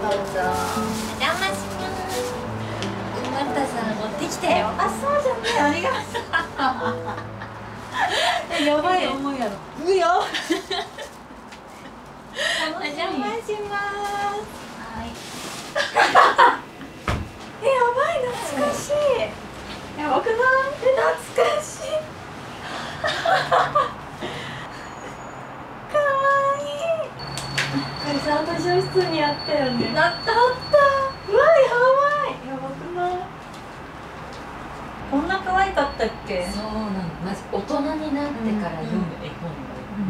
どうぞ。お邪魔します。困ったさん持ってきたよ。あ、そうじゃね、ありがとう。やばい思いやろ。うよ。お邪魔します。はい。やばい、懐かしい。やばくない？懐かしい。かわいい。これさ、図書室にあったよね。あった。うわ、やばい。やばくない？こんな可愛かったっけ？そうなの。マジ大人になってから読む絵本が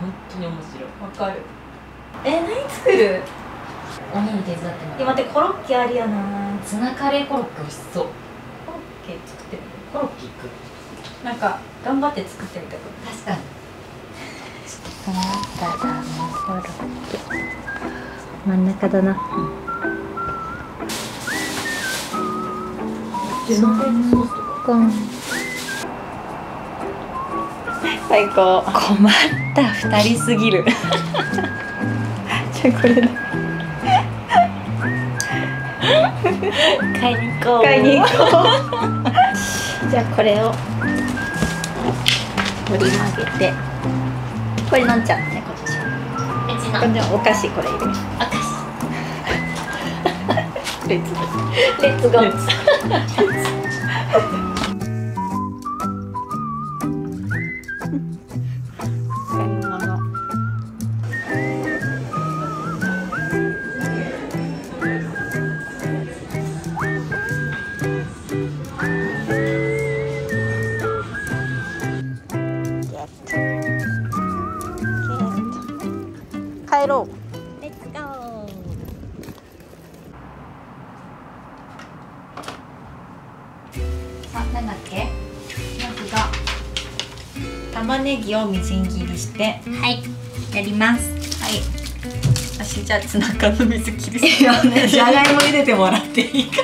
本当に面白い。わかる。何作る？おにぎり手伝ってもらう。待って、コロッケありやな。ツナカレーコロッケ美味しそう。コロッケ作ってみる。コロッケいく。なんか頑張って作ってみた。確かに。ただのコロッケ。真ん中だな。最高。困った2人すぎる。じゃあこれだ。買いに行こう。買いに行こう。じゃあこれを折り曲げて、これのんちゃんね、こっち。うちのこれでお菓子これ入れる。お菓子。レッツゴー。買い物。帰ろう。レッツゴー。さあ、なんだっけ？まずが玉ねぎをみじん切りして、はい、やります。はい。私じゃあツナ缶の水切りする。いやね、じゃがいも茹でてもらっていいか。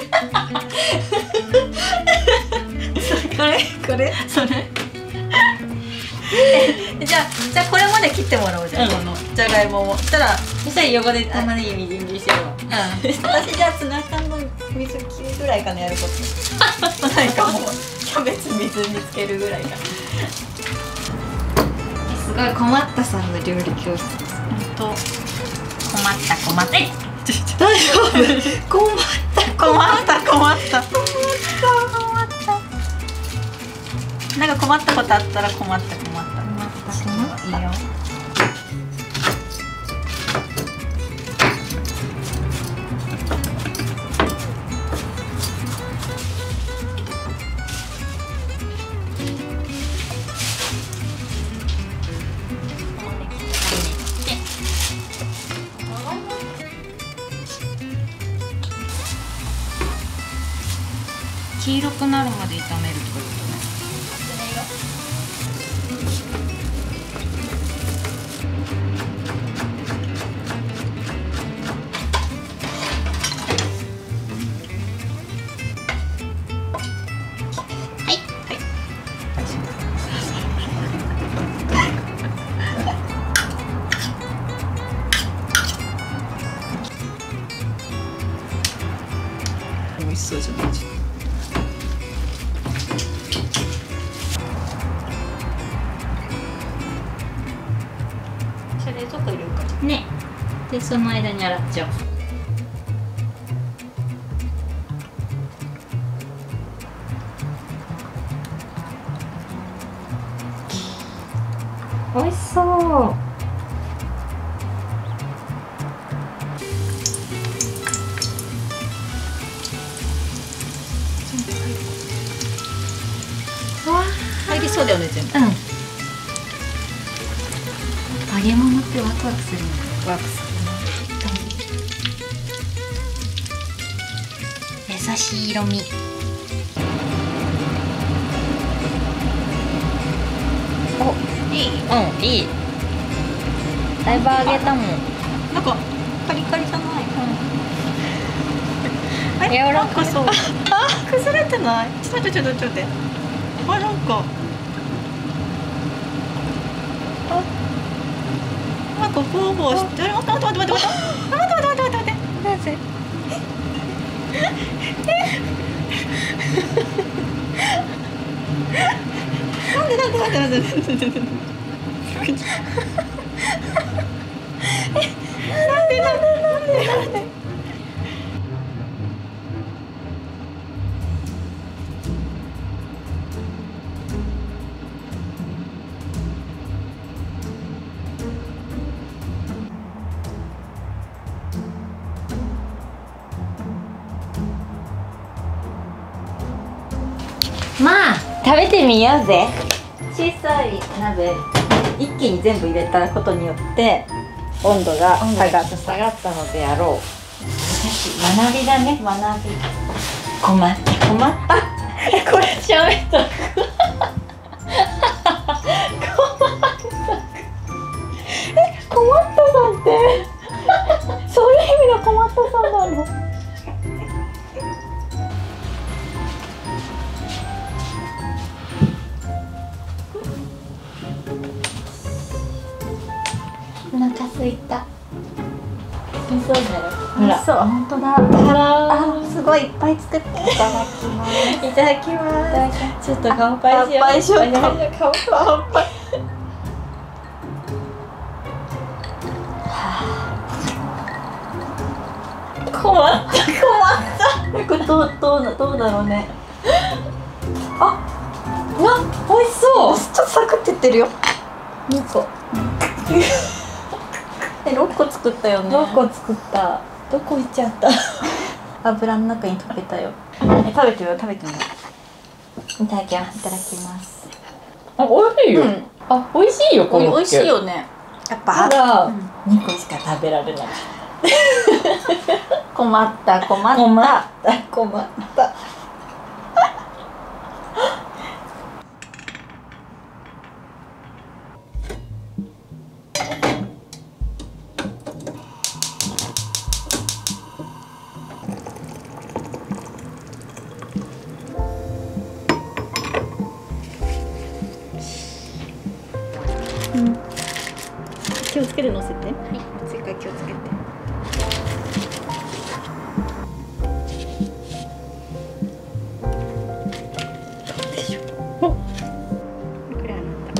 これそれ。じゃあこれまで切ってもらおうじゃん、このじゃがいもも。したら横で玉ねぎみじん切りしてるわ。私じゃあツナ缶の水切りぐらいかな、やること。なんかもうキャベツ水につけるぐらいかな。すごい困ったさんの料理教室です。本当。困った。大丈夫。困った。なんか困ったことあったら困った。いいよ。黄色くなるまで炒めるとか言うとね。美味しそうじゃない？それ冷蔵庫入れるかね。で、その間に洗っちゃおう。美味しそう。入りそうだよね、全部。うん。揚げ物ってワクワクするの。ワクす優しい色味。お、いい。うん、いい。だいぶ揚げたもん。なんかカリカリじゃない。柔らかそう。崩れてない。ちょっと待って。なんか。なんかボーボーして。待って。なぜ。まあ食べてみようぜ。小さい鍋一気に全部入れたことによって温度が下がったのであろう。学びだね、学び。困ったこれ喋った困ったさんってそういう意味の困ったさんなの。お腹すいた。美味しそうだよ。美味しそう。本当だ。あ、すごいいっぱい作って。いただきます。いただきます。ちょっと乾杯しよう。乾杯しよう。乾杯。困ったこれどうだろうね。あ、美味しそう。ちょっとサクっていってるよ。2個6個作ったよね。6個作った。どこ行っちゃった油の中に溶けたよ。食べてみよう。いただきますあ、美味しいよ。あ、美味しいよ、この美味しいよね。やっぱ2個しか食べられない困った気をつけて乗せて。はい。次から気をつけて。どうでしょう。これあなた。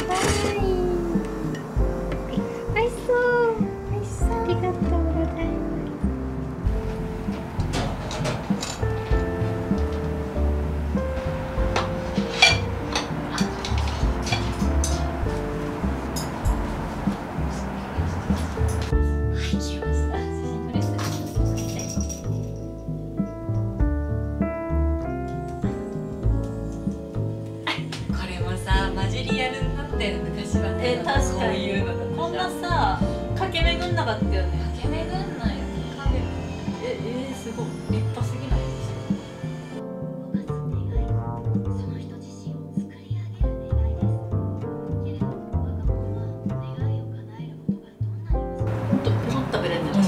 はい。美味しそう。美味しそう。ありがとうございます。昔はね、確かにこんなさ、駆け巡んなかったよね。駆け巡んないよ。すごい立派すぎないですか。その人自身を作り上げる願いです。けれど我が物は願いを叶えることがどんなに難しい。ほんとポロッと食べれるね。確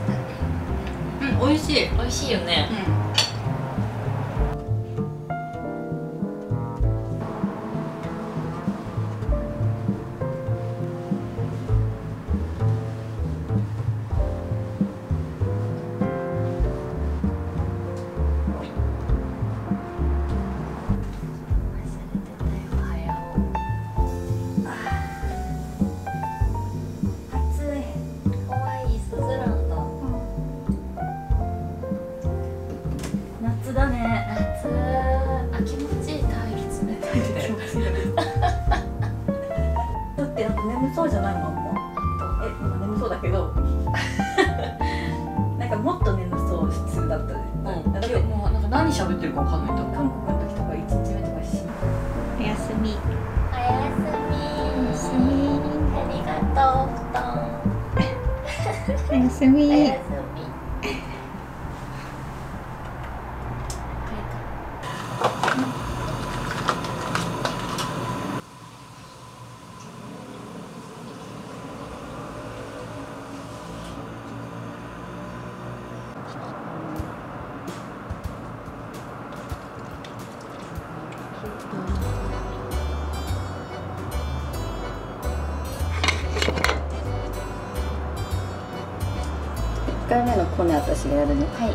かに。美味しい。美味しいよね。だね。夏、気持ちいい。大気冷たいね。だってなんか眠そうじゃないの？今眠そうだけどなんかもっと眠そう普通だったね。もうなんか何喋ってるかわかんない。韓国の時とか1日目とかし。おやすみ。おやすみ。ありがとう布団。おやすみ。おやすみ。回目のコネ私がやるね。はい。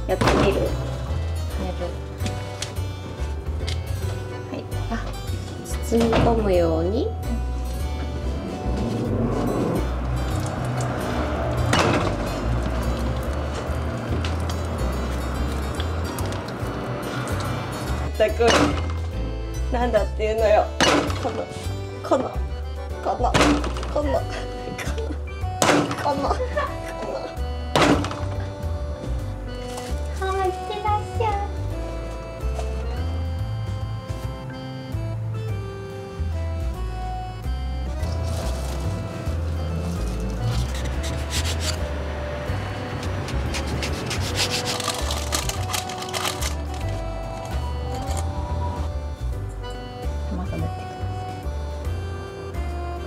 やってみる。やる。はい。あ、包み込むように。全くなんだっていうのよ。このはい、いってらっしゃい。まさめてきます。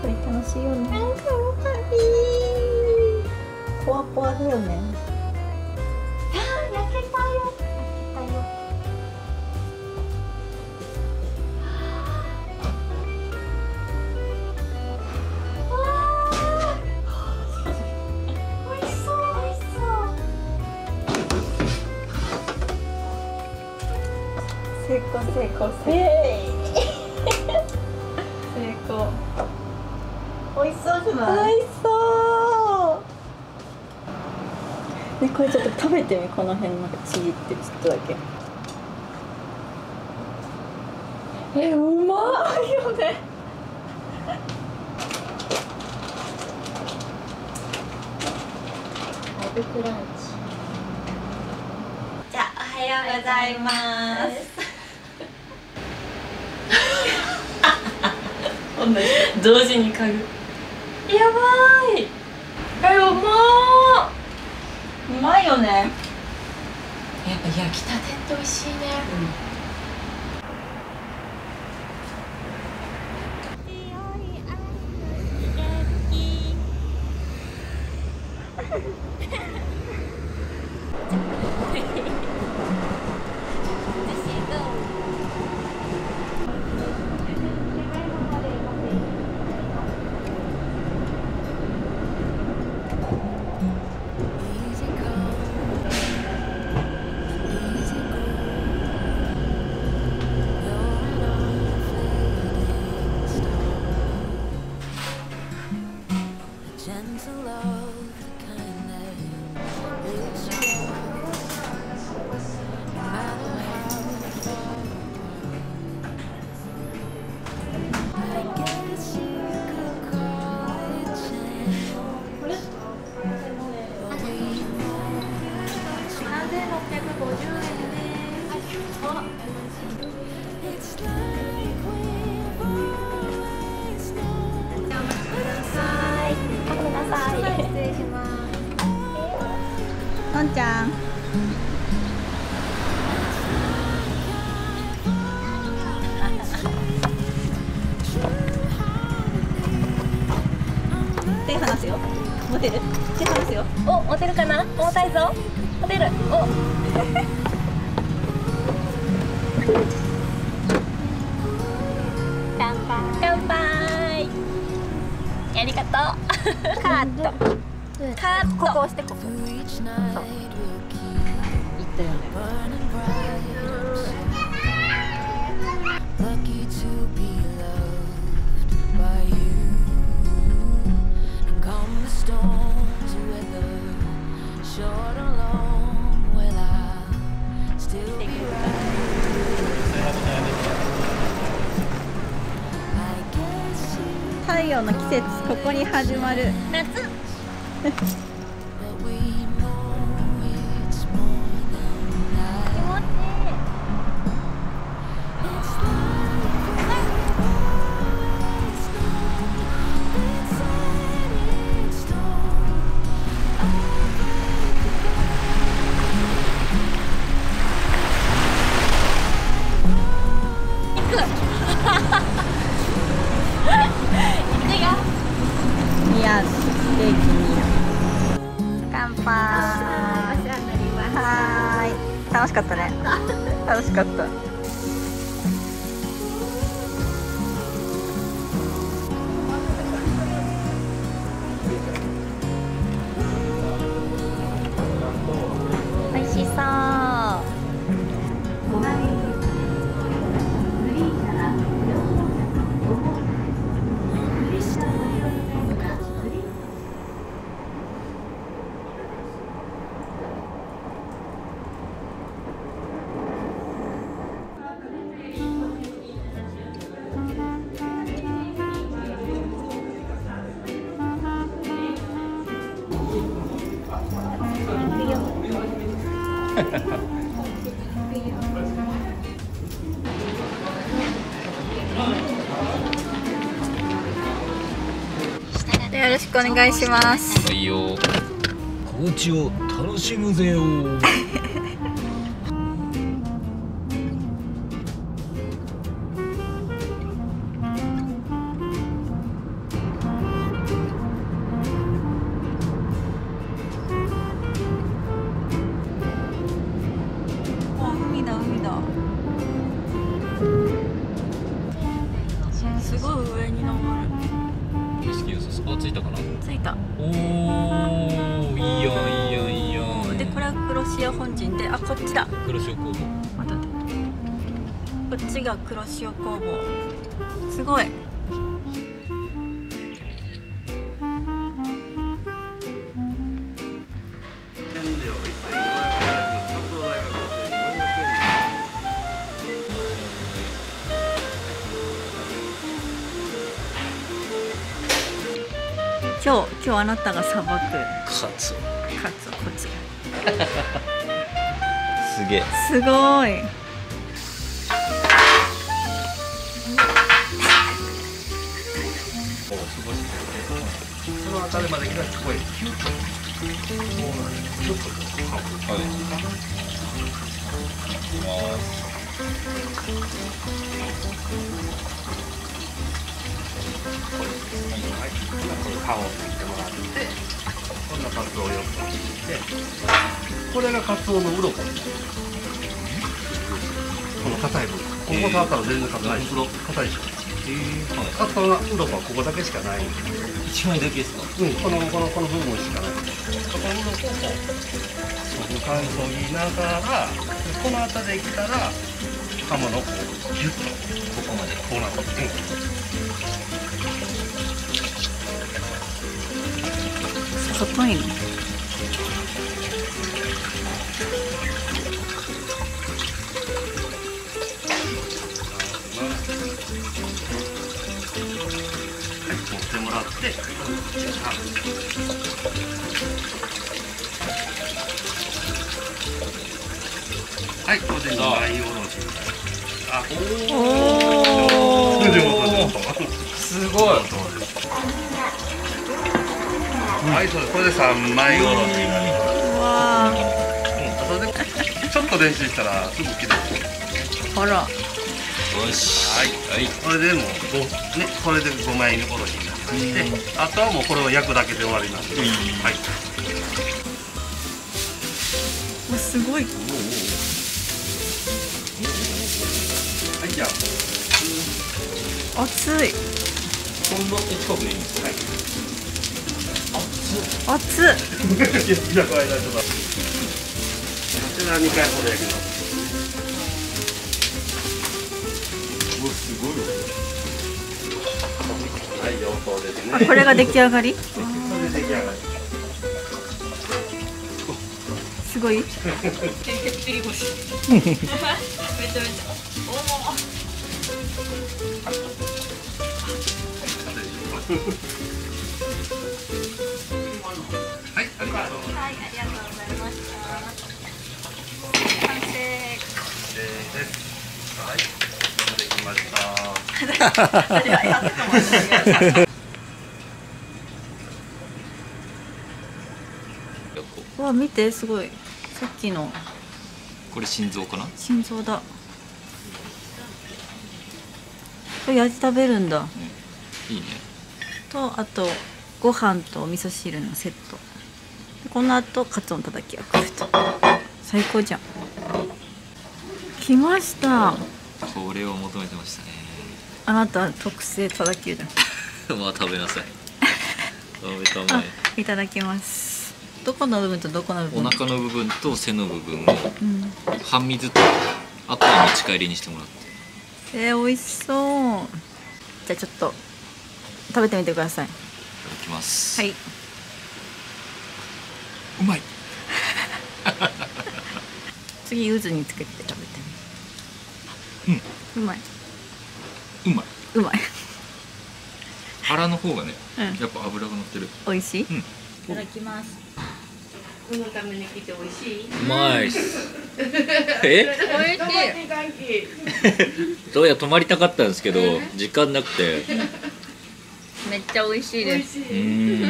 これ楽しいよね。なんかわかる。ポワポワだよね。あー、焼けたよ。焼けたよ。美味しそう、美味しそう。成功成功成功。美味しそうじゃない？美味しそう。ね、これちょっと食べてみ、この辺なんかちぎってちょっとだけ。うまいよね。ライブクランチ。じゃあ、おはようございます。同時に嗅ぐ。やばーい。うまうまいよね。ー。やっぱ焼きたてって美味しいね。のんちゃん。手離すよ。持てる？手離すよ。お、持てるかな？重たいぞ。持てる。お。乾杯。乾杯。ありがとう。カット。カット。ここ押して、ここ。いったよね。太陽の季節、ここに始まる。夏。いや、ステーキに。乾杯。はーい。楽しかったね。楽しかった。よろしくお願いします。はいよ。高知を楽しむぜよ。海だ海だ。すごい上に登る。景色良さそう。あ、着いたかな。着いた。おお、いいやんいいやんいいやん。でこれは黒潮本陣で、あ、こっちだ。黒潮工房。またこっちが黒潮工房。すごい。今日あなたがさばくカツオ。カツオ、こっち。すげえ。すごい。その辺りまで来たら聞こえる。ちょっとはい。いきます。はい、これ顔をつけてもらって、こんなカツオをよく切って、これがカツオの鱗になる。この硬い部分、ここ触ったら全然硬いでしょ。硬いでしょ。カツオの鱗はここだけしかないんで。一枚だけですか。うん、この部分しかない。この鱗をこう2回研ぎながら、この辺りできたら刃物をこうギュッとここまでこうなって。外いの。持ってもらって、はい、これで2枚おろしになります。あ、おお。上手。すごい。はい、そうです。これで3枚おろしになります。わあ。それでちょっと練習したらすぐ切れる。ほら。よし。はい、はい。これでもうね、これで5枚おろしになりまして、あとはもうこれを焼くだけで終わりなんで。はい。わ、すごい。はい、じゃあ。熱い。こんな近くでいいんですか。熱っ。いや、これだとだ。こちら2回ほど焼きます。すごい。はい、上等ですね。あ、これが出来上がり。これで出来上がり。すごい。めちゃめちゃはい、ありがとう。はい、ありがとうございました。完成。です。はい、できました。うわ、見て、すごい。さっきのこれ心臓かな。心臓だ。これ焼いて食べるんだ。いいね。と、あとご飯とお味噌汁のセット。でこの後カツオのたたきが来ると。最高じゃん。来ました。これを求めてましたね。あなた特製たたきじゃん。まあ食べなさい。食べたまあ、いただきます。どこの部分とどこの部え。お分。腹の部分と背の部分をうん。半身ずつ、あとは持ち帰りにしてもらって。美味しそう。じゃあちょっと食べてみてください。いただきます。はい。うまい。次柚子につけて食べてみる。うまい。うまい。うまい。腹の方がね、うんやっぱ脂が乗ってる。美味しい。うん。いただきます。このために来て美味しい。うまいっす。え？美味しい。どうや泊まりたかったんですけど、時間なくて。めめっちゃ美味しいです。うん。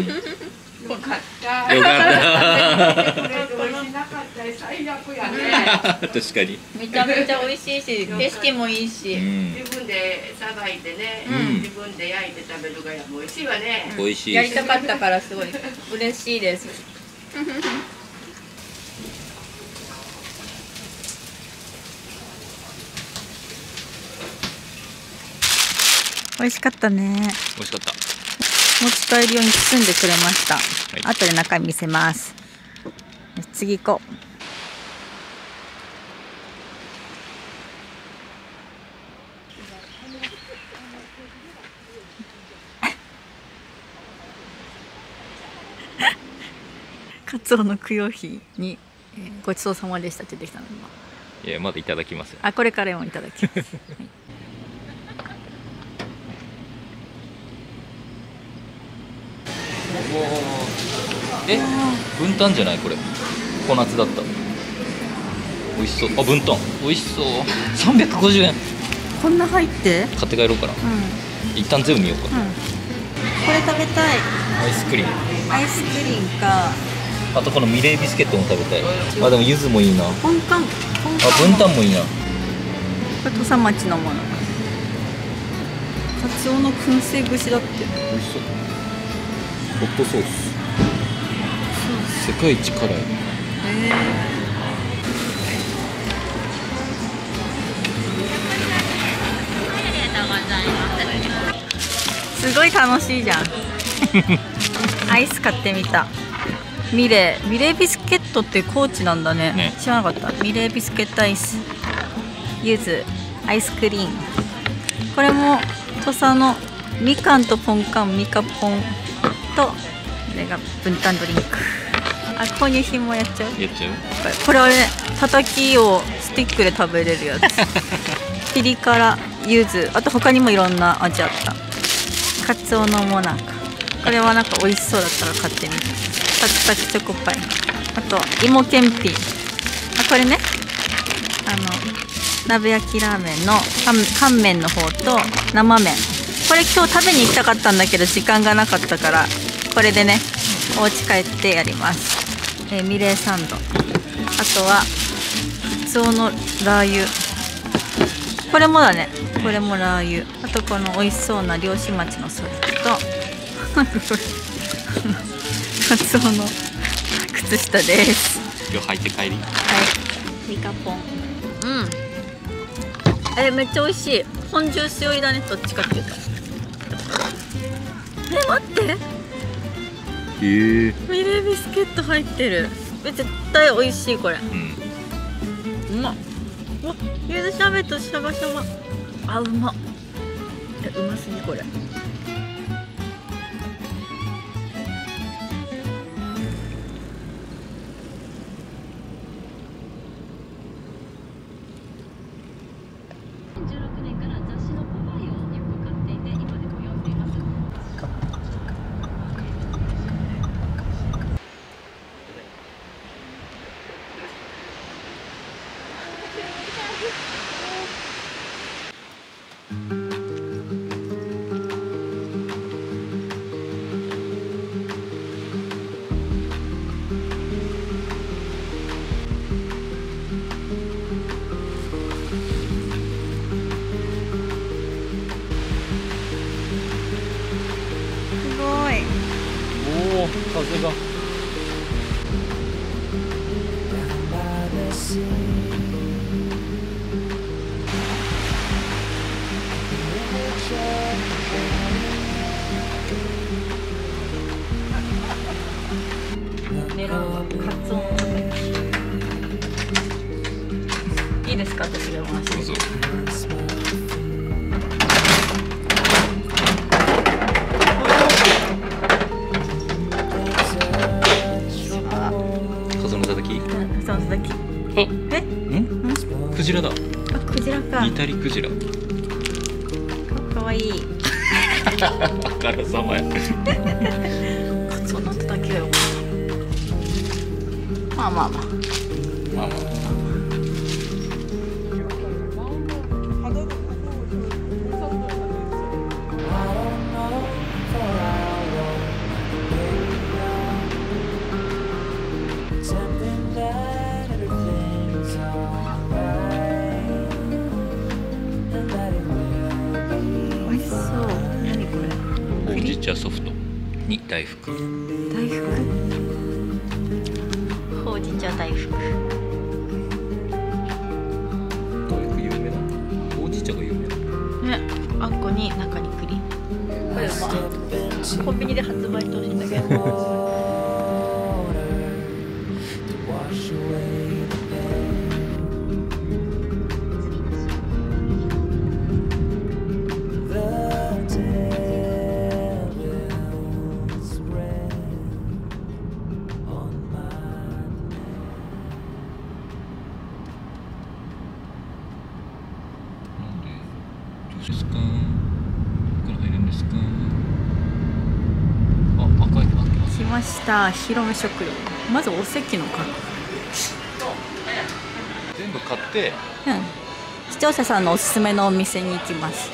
よよかった。かった。これ美味しなかったら最悪やね。確かに。めちゃめちゃ美味しいし、景色もいいし。自分でさばいてね、うん自分で焼いて食べるがやも美味しいわね。美味しい。やりたかったからすごい嬉しいです。美味しかったね。美味しかった。持ち帰り用に包んでくれました。い後で中身見せます。次行こう。カツオの供養碑に、ごちそうさまでしたって出てきたの今。いや、まだいただきますよ。あ、これからもいただきます。はい、え、分担じゃないこれ。小夏だった。美味しそう。あ、分担。美味しそう。350円。こんな入って？買って帰ろうかな。うん。一旦全部見ようか。これ食べたい。アイスクリーム。アイスクリームか。あとこのミレービスケットも食べたい。あ、でも柚子もいいな。あ、本館。分担もいいな。これ土佐町のもの。カツオの燻製串だって。美味しそう。ホットソース。世界一辛い。すごい楽しいじゃん。アイス買ってみた。ミレービスケットって高知なんだね。知らなかった。ミレービスケットアイス、柚子アイスクリーム。これも土佐のみかんとポンカン、ミカポンと、これが分担ドリンク。あ、購入品もやっちゃう。やっちゃう。これはね、たたきをスティックで食べれるやつ。ピリ辛、柚子、あと他にもいろんな味あった。カツオのもなか。これはなんか美味しそうだったから買ってみた。サクサクチョコパイ。あと芋けんぴ。あ、これね。鍋焼きラーメンの乾麺の方と生麺。これ今日食べに行きたかったんだけど時間がなかったから、これでね、お家帰ってやります。ミレーサンド。あとはカツオのラー油。これもだね。これもラー油。あとこの美味しそうな漁師町のソルト。カツオの靴下です。今日履いて帰り。はい。ミカポン。うん。めっちゃ美味しい。本ジュース寄りだね。どっちかっていうと。待って。ミレービスケット入ってる。絶対美味しいこれ。うまっ。ゆずシャーベットシャバシャバ。あ、うまっ。うますぎこれ。16年から雑誌のポパイをよく買っていて今でも読んでいます。風が。メロンカツオのたたき。いいですか、私が回して。どうぞ。カツオのたたき。カツオのたたき。クジラだ。あ、クジラか。ニタリクジラ。かわいい。あからさまや。カツオのたたきよ。まあまあまあ。まあまあ。そう。何これ。ほうじ茶ソフトに大福。大福。ほうじ茶大福。大福有名な。ほうじ茶が有名な。ね、あんこに中に栗。これはコンビニで発売してほしいんだけど。ですか。ここから入るんですか。あ、赤い。来ました。広め食堂。まずお席の数。全部買って。うん。視聴者さんのおすすめのお店に行きます。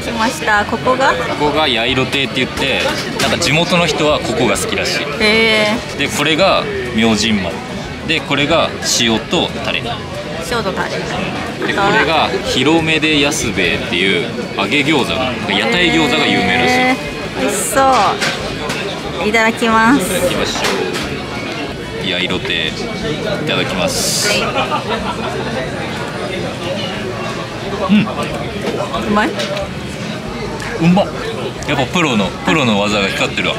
来ました。ここがヤイロ亭って言って、なんか地元の人はここが好きらしい。でこれが明神丸で、これが塩とタレ、塩とタレで、これが広めで安兵衛っていう揚げ餃子、屋台餃子が有名らしい。美味しそう。いただきます。いただきましょう。ヤイロ亭いただきます。うまい？うまっ。やっぱプロの技が光ってるわ。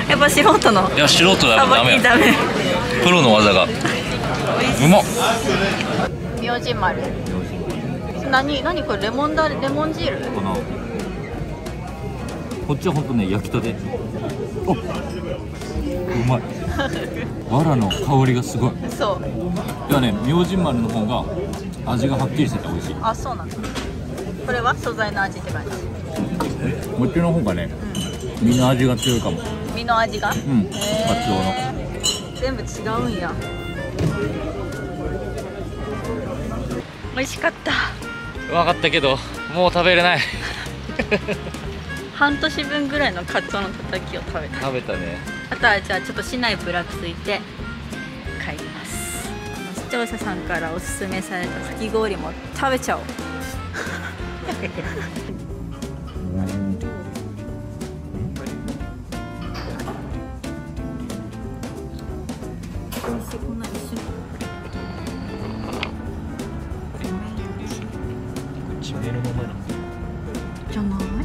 やっぱ素人の。いや素人だとダメや。ダメ。プロの技が。うまっ。明神丸。何これレモン汁？こっちは本当ね焼きたて。お、うまい。藁の香りがすごい。そう。いやね、明神丸の方が味がはっきりしてて美味しい。あ、そうなんだ。これは素材の味って感じ。こっちの方がね、身の味が強いかも。身の味が？カツオの。全部違うんや。美味しかった。分かったけど、もう食べれない。半年分ぐらいのカツオのたたきを食べた。食べたね。あとはじゃあちょっと市内ぶらついて帰ります。視聴者さんからおすすめされたかき氷も食べちゃおう。地名の名前なのじゃない？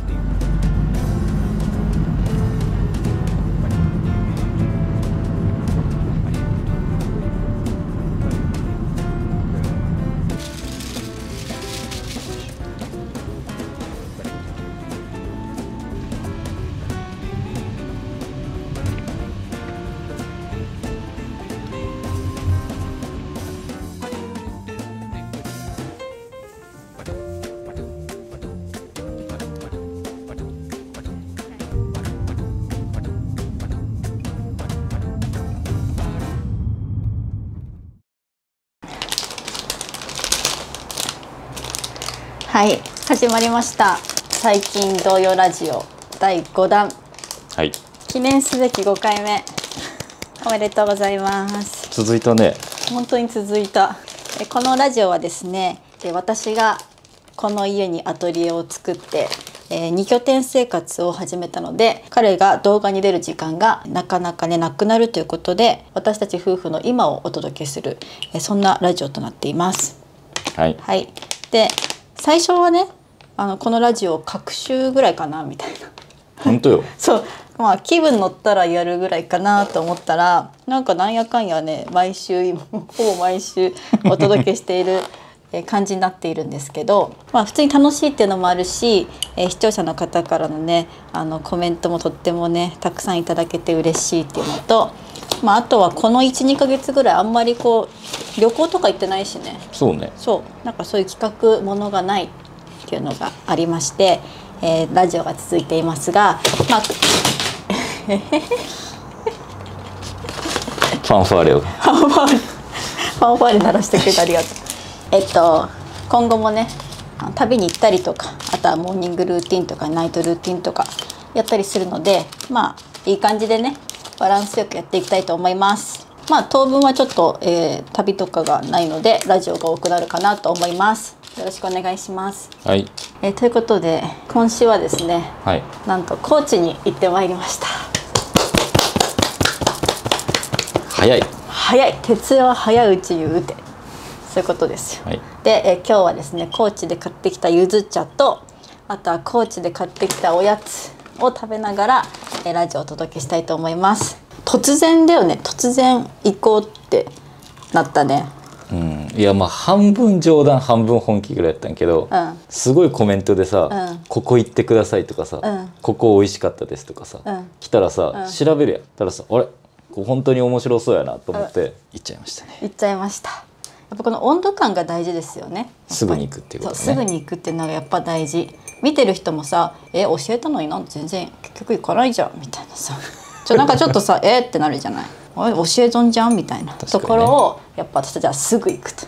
はい、始まりました。最近童謡ラジオ第5弾。はい。記念すべき5回目。おめでとうございます。続いたね。本当に続いた。このラジオはですね、私がこの家にアトリエを作って2拠点生活を始めたので、彼が動画に出る時間がなかなかねなくなるということで、私たち夫婦の今をお届けするそんなラジオとなっています。はい。はい。で、最初はね、このラジオ各週ぐらいかなみたいな。本当よ。そう、まあ気分乗ったらやるぐらいかなと思ったら、なんやかんやね毎週ほぼ毎週お届けしている感じになっているんですけど、まあ普通に楽しいっていうのもあるし、視聴者の方からのねコメントもとってもねたくさんいただけて嬉しいっていうのと、まああとはこの 1,2 ヶ月ぐらいあんまりこう旅行とか行ってないしね。そうね。そう、なんかそういう企画ものがないっていうのがありまして、ラジオが続いていますが、まあファンファーレを。ファンファーレ鳴らしてくれてありがとう。今後もね旅に行ったりとか、あとはモーニングルーティンとかナイトルーティンとかやったりするので、まあいい感じでねバランスよくやっていきたいと思います。まあ当分はちょっと、旅とかがないのでラジオが多くなるかなと思います。よろしくお願いします。はい。ということで今週はですね、はい。なんと高知に行ってまいりました。早い。早い。鉄は早いうちに打て。そういうことですよ。はい。で、今日はですね高知で買ってきたゆず茶と、あとは高知で買ってきたおやつを食べながら、ラジオをお届けしたいと思います。突然だよね。突然行こうってなったね。うん、いやまあ半分冗談半分本気ぐらいやったんやけど、うん、すごいコメントでさ、うん、ここ行ってくださいとかさ、うん、ここ美味しかったですとかさ、うん、来たらさ、うん、調べるやん。たらさ、あれこう本当に面白そうやなと思って行っちゃいましたね。行っちゃいました。やっぱこの温度感が大事ですよね。すぐに行くっていうことね。そう、すぐに行くっていうのがやっぱ大事。見てる人もさ、教えたのになん全然結局行かないじゃんみたいなさ、なんかちょっとさってなるじゃない。教え損じゃんみたいなところをやっぱ私たちはすぐ行くと。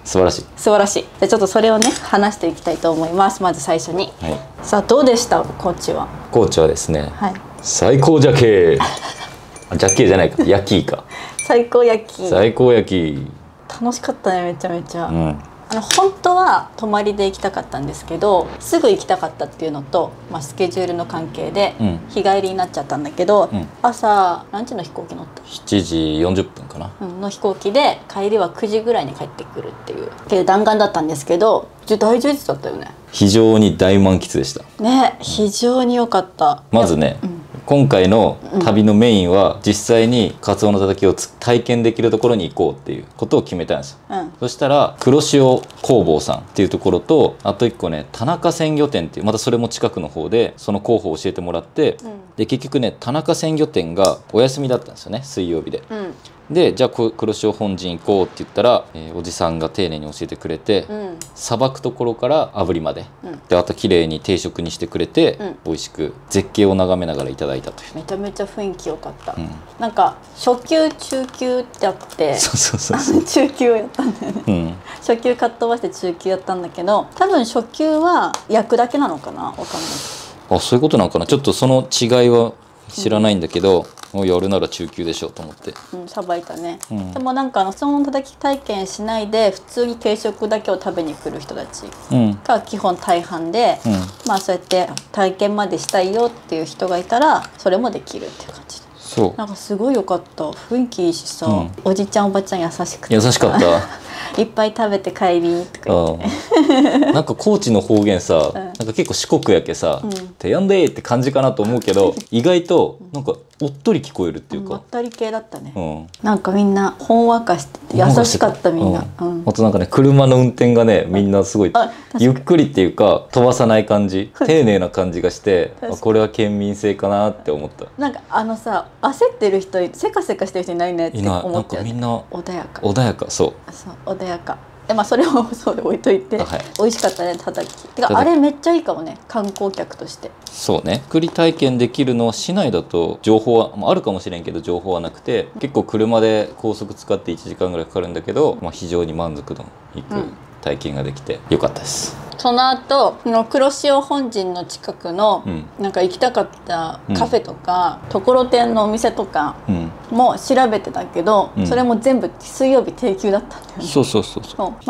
素晴らしい。素晴らしい。じゃちょっとそれをね話していきたいと思います。まず最初に、はい、さあどうでした高知は。高知はですね、はい、最高じゃけーじゃけーじゃないか、焼きか。最高焼き。最高焼き。楽しかったね、めちゃめちゃ。うん、本当は泊まりで行きたかったんですけど、すぐ行きたかったっていうのと、スケジュールの関係で日帰りになっちゃったんだけど、朝何時の飛行機乗った？ 7時40分かな、の飛行機で帰りは9時ぐらいに帰ってくるっていう弾丸だったんですけど、大充実だったよね。非常に大満喫でしたね。非常に良かった。まずね、今回の旅のメインは実際にカツオのたたきを体験できるところに行こうっていうことを決めたんですよ、そしたら黒潮工房さんっていうところと、あと1個ね田中鮮魚店っていう、またそれも近くの方でその候補を教えてもらって、で結局ね田中鮮魚店がお休みだったんですよね、水曜日で。でじゃあ黒潮本陣行こうって言ったら、おじさんが丁寧に教えてくれて、さばくところから炙りまで、であと綺麗に定食にしてくれて、美味しく絶景を眺めながらいただいたという。めちゃめちゃ雰囲気良かった、なんか初級中級ってあって、そう中級をやったんだよね、初級かっ飛ばして中級やったんだけど、多分初級は焼くだけなのかな、わかんない。あ、そういうことなのかな。ちょっとその違いは知らないんだけど、もうやるなら中級でしょうと思って、さばいたね、でもなんかそのたたき体験しないで普通に定食だけを食べに来る人たちが基本大半で、そうやって体験までしたいよっていう人がいたらそれもできるっていう感じで、そうなんかすごい良かった。雰囲気いいしさ、おじちゃんおばちゃん優しくて、優しかったいっぱい食べて帰りとか言ってなんか高知の方言さ、なんか結構四国やけさ「てやんでー」って感じかなと思うけど、意外となんかおっとり聞こえるっていうか、まったり系だったね、なんかみんなほんわかしてて優しかった。みんなあとなんかね車の運転がねみんなすごいゆっくりっていうか飛ばさない感じ、丁寧な感じがしてこれは県民性かなって思った。なんかさ焦ってる人、せかせかしてる人いないねって思ってたよね。みんな穏やか、穏やか。そう穏やか。それをそうで置いといて、美味しかったねたたき。てかあれめっちゃいいかもね、観光客として。そうね、作り体験できるのは市内だと情報はあるかもしれんけど情報はなくて、結構車で高速使って1時間ぐらいかかるんだけど、非常に満足のいく体験ができてよかったです。その後黒潮本陣の近くの、なんか行きたかったカフェとか、ところてんのお店とかも調べてたけど、それも全部水曜日定休だったんだよね。そう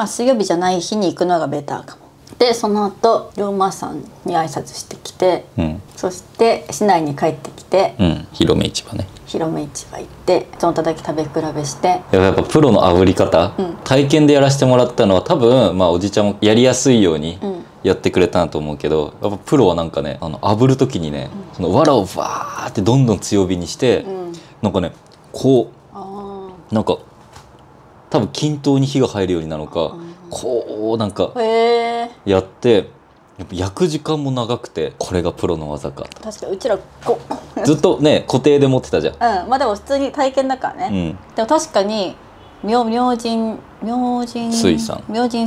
水曜日じゃない日に行くのがベターかも。でその後龍馬山に挨拶してきて、そして市内に帰ってきて、広め市場ね、広め市場行ってそのたたき食べ比べして、やっぱプロの炙り方、体験でやらせてもらったのは多分おじちゃんもやりやすいようにやってくれたなと思うけど、やっぱプロはなんかね炙る時にね、その藁をバーってどんどん強火にして、なんかねこうなんか多分均等に火が入るようになのか、こうなんかやって焼く時間も長くて、これがプロの技か。確かにうちらずっとね固定で持ってたじゃん。でも普通に体験だからね、でも確かに明神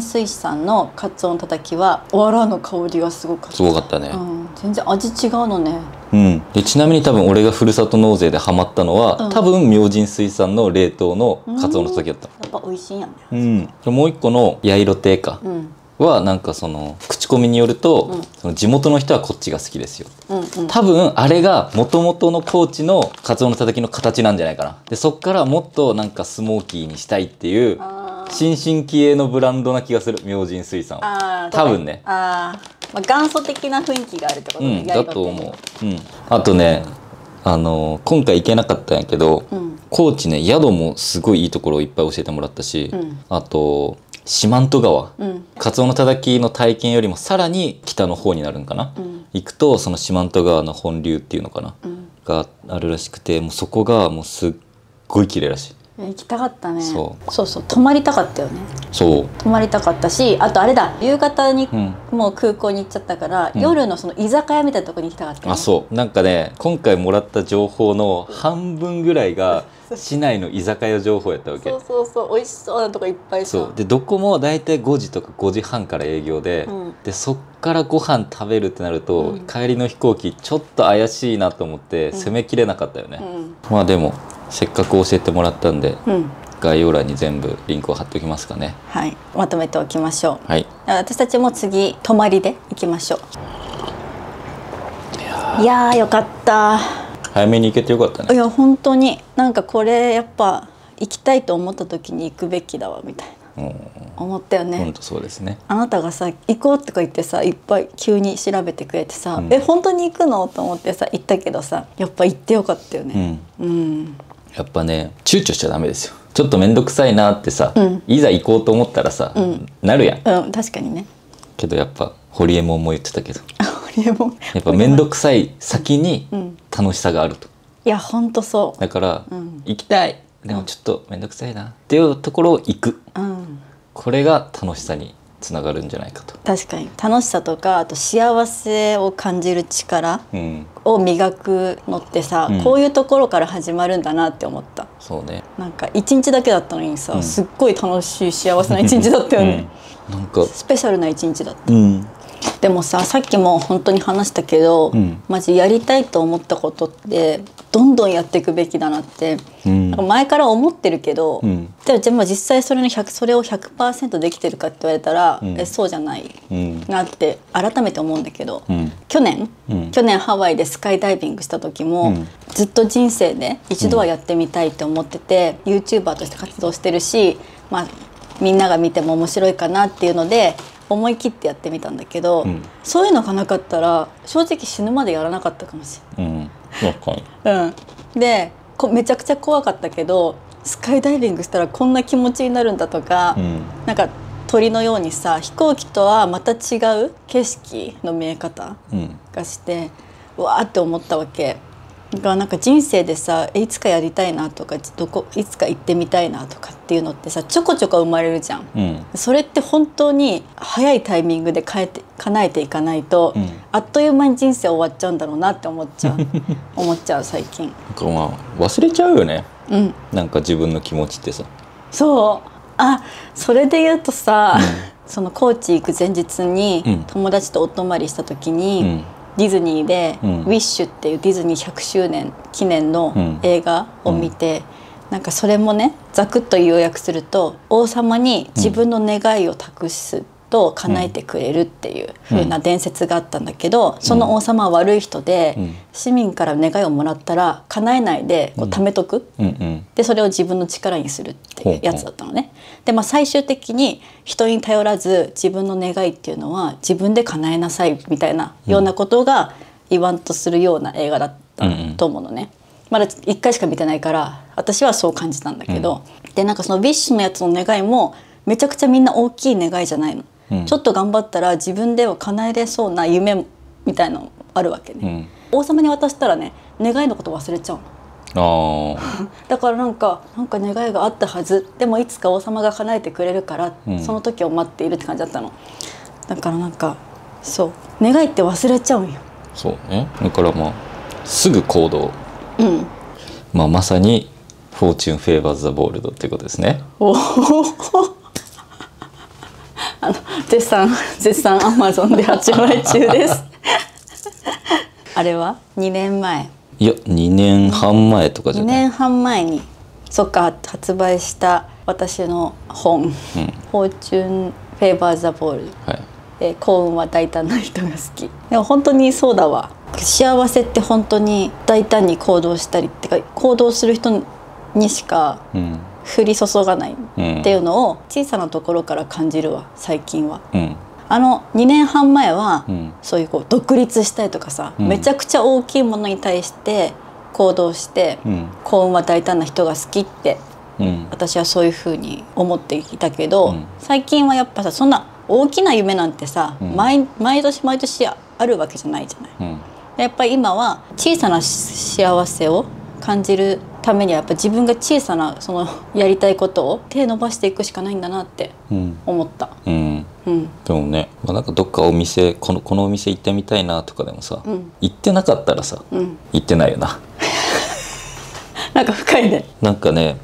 水産のカツオのたたきはわらの香りがすごかった。すごかったね、全然味違うのね。でちなみに多分俺がふるさと納税でハマったのは、多分明神水産の冷凍のカツオのたたきだった。やっぱ美味しいんやね。もう一個の八色亭かはなんかその口コミによると、その地元の人はこっちが好きですよ。多分あれが元々の高知のカツオのたたきの形なんじゃないかな。でそっからもっとなんかスモーキーにしたいっていう新進気鋭のブランドな気がする、明神水産は。多分ね。まあ、元祖的な雰囲気があるってことね。だと思う。あとね、今回行けなかったんやけど、高知ね、宿もすごいいいところをいっぱい教えてもらったし、あと四万十川、カツオのたたきの体験よりもさらに北の方になるんかな、行くとその四万十川の本流っていうのかな、があるらしくて、もうそこがもうすっごい綺麗らしい。行きたかったね。そうそう泊まりたかったよね。そう泊まりたかったし、あとあれだ、夕方にもう空港に行っちゃったから、夜のその居酒屋みたいなとこに行きたかったよね。そうなんかね、今回もらった情報の半分ぐらいが市内の居酒屋情報やったわけ。そう美味しそうなとこいっぱいさ。そうで、どこもだいたい5時とか5時半から営業で、でそっからご飯食べるってなると、帰りの飛行機ちょっと怪しいなと思って攻めきれなかったよね。まあでもせっかく教えてもらったんで、概要欄に全部リンクを貼っておきますかね。はい、まとめておきましょう。はい、私たちも次泊まりで行きましょう。いやーよかった。早めに行けてよかったね。いや本当になんかこれやっぱ行きたいと思った時に行くべきだわみたいな思ったよね。本当そうですね。あなたがさ行こうとか言ってさ、いっぱい急に調べてくれてさ、本当に行くのと思ってさ行ったけどさ、やっぱ行ってよかったよね。やっぱね、躊躇しちゃダメですよ。ちょっと面倒くさいなってさ、いざ行こうと思ったらさ、なるやん。確かにね。けどやっぱホリエモンも言ってたけど、ホリエモンやっぱ面倒くさい先に楽しさがあると。いやほんとそう。だから、行きたい、でもちょっと面倒くさいなっていうところを行く、これが楽しさにつながるんじゃないかと。確かに楽しさとか、あと幸せを感じる力を磨くのってさ、こういうところから始まるんだなって思った。そうね。なんか一日だけだったのにさ、すっごい楽しい幸せな一日だったよね。なんかスペシャルな一日だった。でもさ、さっきも本当に話したけど、マジやりたいと思ったことってどんどんやっていくべきだなって、なんか前から思ってるけど、でも実際それを 100% できてるかって言われたら、そうじゃないなって改めて思うんだけど、去年ハワイでスカイダイビングした時も、ずっと人生で一度はやってみたいって思ってて、YouTuber として活動してるし、まあみんなが見ても面白いかなっていうので思い切ってやってみたんだけど、そういうのがなかったら正直死ぬまでやらなかったかもしれない。でめちゃくちゃ怖かったけど、スカイダイビングしたらこんな気持ちになるんだとか、なんか鳥のようにさ、飛行機とはまた違う景色の見え方がして、うわーって思ったわけ。なんか人生でさ、いつかやりたいなとか、いつか行ってみたいなとかっていうのってさ、ちょこちょこ生まれるじゃん。それって本当に早いタイミングで叶えていかないと、あっという間に人生終わっちゃうんだろうなって思っちゃう最近。なんかまあ忘れちゃうよね。なんか自分の気持ちってさ。そうそれで言うとさ、その高知行く前日に友達とお泊まりした時に、ディズニーで「ウィッシュ」っていうディズニー100周年記念の映画を見て、なんかそれもね、ざくっと要約すると、王様に自分の願いを託すと叶えてくれるっていう風な伝説があったんだけど、その王様は悪い人で、市民から願いをもらったら叶えないでこう貯めとく、でそれを自分の力にするっていうやつだったのね。で最終的に人に頼らず自分の願いっていうのは自分で叶えなさいみたいなようなことが言わんとするような映画だったと思うのね。まだ1回しか見てないから私はそう感じたんだけど、でなんかそのウィッシュのやつの願いもめちゃくちゃみんな大きい願いじゃないの。ちょっと頑張ったら自分では叶えれそうな夢みたいなのあるわけね。王様に渡したらね、願いのこと忘れちゃうの。だからなんか願いがあったはず、でもいつか王様が叶えてくれるから、その時を待っているって感じだったの。だからなんかそう願いって忘れちゃうんよ。そうね。だからまあすぐ行動、まさにフォーチュンフェーバーズ・ザ・ボールドっていうことですね。絶賛 Amazon で発売中ですあれは2年前、いや2年半前とかじゃない。2年半前にそっか発売した私の本、フォーチュンフフェーバーザボール、はい幸運は大胆な人が好き。でも本当にそうだわ。幸せって本当に大胆に行動したりってか行動する人にしか降り注がないっていうのを小さなところから感じるわ最近は。2年半前は、そういう独立したいとかさ、めちゃくちゃ大きいものに対して行動して、幸運は大胆な人が好きって、私はそういうふうに思っていたけど、最近はやっぱさそんな大きな夢なんてさ、毎年毎年あるわけじゃないじゃない。やっぱり今は小さな幸せを感じるためにはやっぱ自分が小さなそのやりたいことを手伸ばしていくしかないんだなって思った。でもね、なんかどっかお店このお店行ってみたいなとかでもさ、行ってなかったらさ、行ってないよな。なんか深いね。なんかね、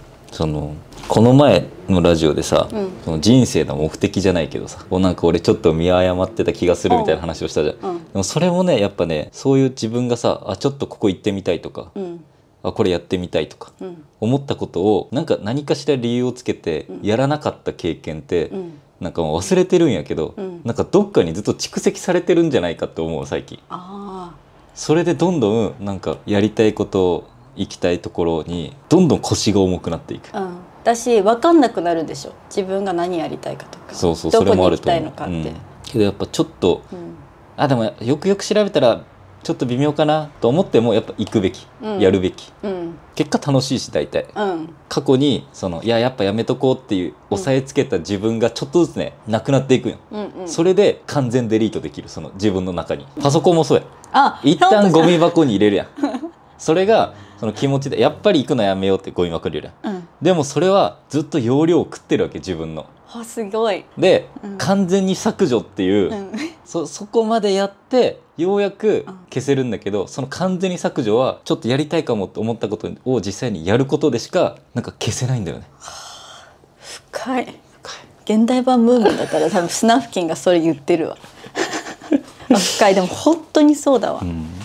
この前のラジオでさ、その人生の目的じゃないけどさ、なんか俺ちょっと見誤ってた気がするみたいな話をしたじゃん。でもそれもねやっぱね、そういう自分がさちょっとここ行ってみたいとか、これやってみたいとか、思ったことを何かしら理由をつけてやらなかった経験って、なんかもう忘れてるんやけど、なんかどっかにずっと蓄積されてるんじゃないかって思う最近。それでどんどんなんかやりたいこと行きたいところにどんどん腰が重くなっていく。私分かんなくなるでしょ、自分が何やりたいかとか、そどこに行きれもあると思う。たいのかって。けどやっぱちょっと、でもよくよく調べたらちょっと微妙かなと思ってもやっぱ行くべき、やるべき、結果楽しいし大体、過去にやっぱやめとこうっていう押さえつけた自分がちょっとずつねなくなっていくよ、それで完全デリートできる、その自分の中に。パソコンもそうや、一旦ゴミ箱に入れるやん。それがその気持ちでやっぱり行くのやめようってゴミ箱に入れるやん、でもそれはずっと容量を食ってるわけ自分の。すごい。で、完全に削除っていう、そこまでやってようやく消せるんだけど、その完全に削除はちょっとやりたいかもって思ったことを実際にやることでしかなんか消せないんだよね。深い。現代版ムーミンだったら多分スナフキンがそれ言ってるわ。深い。でも本当にそうだわ、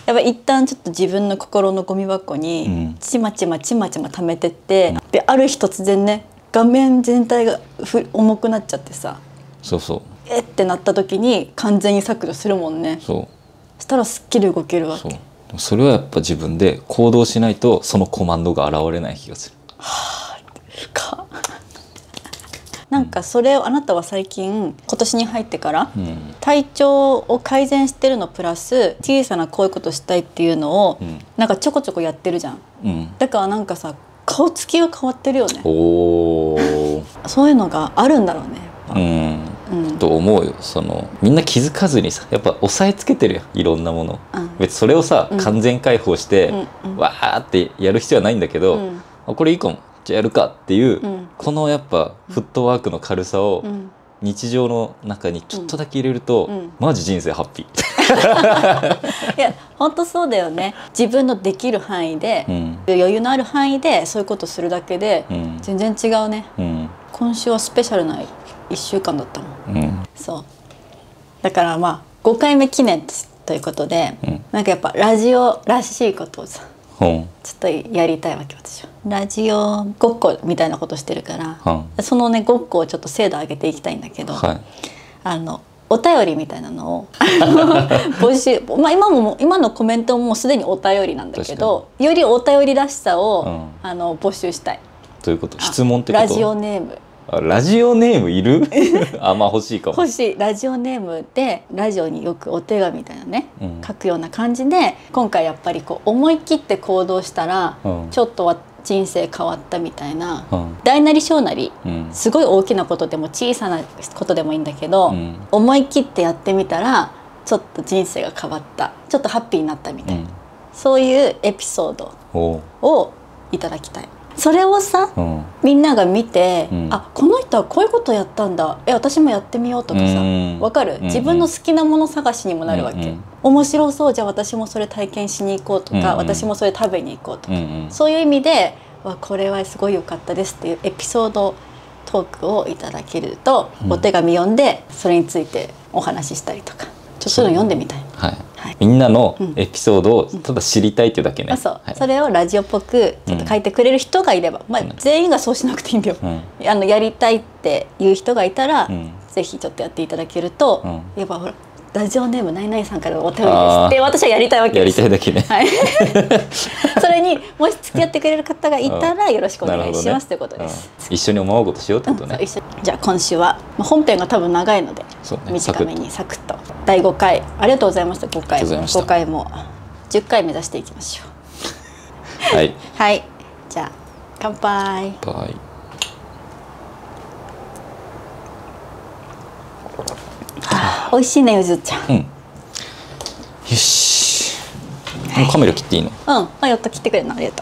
やっぱ一旦ちょっと自分の心のゴミ箱にちまちま溜めてって、である日突然ね画面全体が重くなっちゃってさ、ってなった時に完全に削除するもんね。そしたらすっきり動けるわけ。それはやっぱ自分で行動しないとそのコマンドが現れない気がする。なんかそれをあなたは最近今年に入ってから、体調を改善してるのプラス小さなこういうことしたいっていうのを、なんかちょこちょこやってるじゃん、だからなんかさ顔つきが変わってるよね。そういうのがあるんだろうねやっぱ。と思うよ。みんな気づかずにさやっぱ押さえつけてるよいろんなもの、別にそれをさ、完全解放して、わーってやる必要はないんだけど、これいいかもじゃあやるかっていう、このやっぱフットワークの軽さを日常の中にちょっとだけ入れると、マジ人生ハッピー。いや本当そうだよね。自分のできる範囲で、余裕のある範囲でそういうことするだけで、全然違うね、今週はスペシャルな1週間だったもん、そうだから5回目記念ということで、なんかやっぱラジオらしいことをさちょっとやりたいわけ私は。ラジオごっこみたいなことしてるから、そのねごっこをちょっと精度上げていきたいんだけど、お便りみたいなのを募集、今のコメントももうすでにお便りなんだけど、よりお便りらしさを、募集したい。どういうこと？質問ってこと？ラジオネーム。ラジオネームいる？欲しいかも。欲しい。ラジオネームでラジオによくお手紙みたいなね、書くような感じで、今回やっぱり思い切って行動したら、ちょっとは人生変わったみたいな、大なり小なり、すごい大きなことでも小さなことでもいいんだけど、思い切ってやってみたらちょっと人生が変わった、ちょっとハッピーになったみたいな、そういうエピソードをいただきたい。それをさ、みんなが見て、この人はこういうことやったんだ、私もやってみようとかさ、わかる？自分の好きなもの探しにもなるわけ。面白そう、じゃあ私もそれ体験しに行こうとか、私もそれ食べに行こうとか、そういう意味でこれはすごい良かったですっていうエピソードトークをいただけると、お手紙読んでそれについてお話ししたりとか、ちょっとそういうの読んでみたい。みんなのエピソードをただ知りたいっていうだけね。それをラジオっぽくちょっと書いてくれる人がいれば、全員がそうしなくていいんだよ。やりたいっていう人がいたら、ぜひちょっとやっていただけると、やっぱほらラジオネームナイナイさんからのお便りですって私はやりたいわけです。やりたいだけね。はい。それにもし付き合ってくれる方がいたらよろしくお願いしますということです。一緒に思うことしようってことね。じゃあ今週は本編が多分長いので短めにサクッと第5回ありがとうございました。5回も10回目指していきましょう。はい。はい。じゃあ乾杯。美味しいねゆずちゃん。よし。カメラ切っていいの？やっと切ってくれるのありがとう。